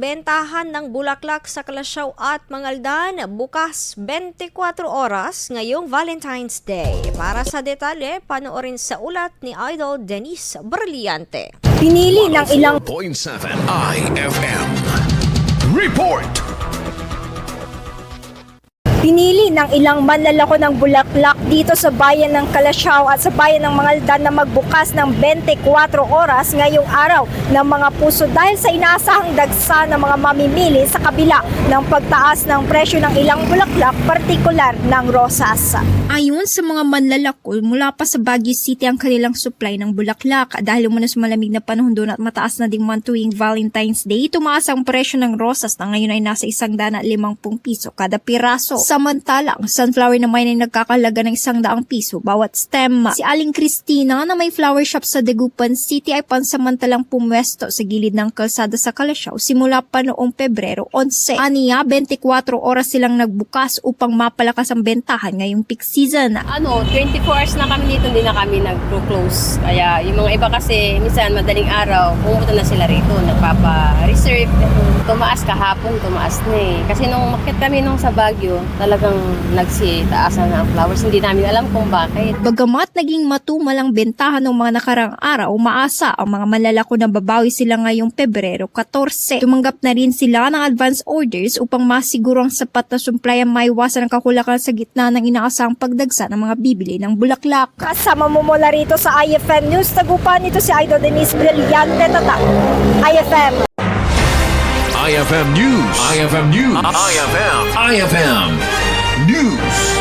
Bentahan ng bulaklak sa Kalasyaw at Mangaldan bukas 24 oras ngayong Valentine's Day. Para sa detalye, panoorin sa ulat ni Idol Denise Brillante. Pinili ng ilang 0.7 IFM Report. Pinili ng ilang manlalako ng bulaklak dito sa bayan ng Kalasyaw at sa bayan ng Mangaldan na magbukas ng 24 oras ngayong araw ng mga puso dahil sa inaasahang dagsa ng mga mamimili sa kabila ng pagtaas ng presyo ng ilang bulaklak, partikular ng rosas. Ayon sa mga manlalako, mula pa sa Baguio City ang kanilang supply ng bulaklak dahil umano sa malamig na panahon doon at mataas na ding man tuwing Valentine's Day, tumaas ang presyo ng rosas na ngayon ay nasa 150 piso kada piraso. Samantalang, sunflower naman ay nagkakalaga ng 100 piso bawat stem. Si Aling Cristina na may flower shop sa Dagupan City ay pansamantalang pumwesto sa gilid ng kalsada sa Kalasyaw simula pa noong Pebrero 11. Aniya, 24 oras silang nagbukas upang mapalakas ang bentahan ngayong peak season. 24 hours na kami dito, hindi na kami nag-close. Kaya yung mga iba kasi, minsan madaling araw, pumunta na sila rito, nagpapa-reserve. Tumaas kahapon, tumaas na eh. Kasi nung makit kami nung sa Baguio, talagang nagsitaasan na ang flowers. Hindi namin alam kung bakit. Bagamat naging matumalang bentahan ng mga nakarang araw, umaasa ang mga manlalako na babawi sila ngayong Pebrero 14. Tumanggap na rin sila ng advance orders upang masiguro ang sapat na supply ang maiwasan ang kakulakan sa gitna ng inaasahang pagdagsa ng mga bibili ng bulaklak. Kasama mo mula rito sa IFM News, Tagupan, ito si Idol Denise Brillante, Tata. IFM. IFM News. IFM News. IFM News.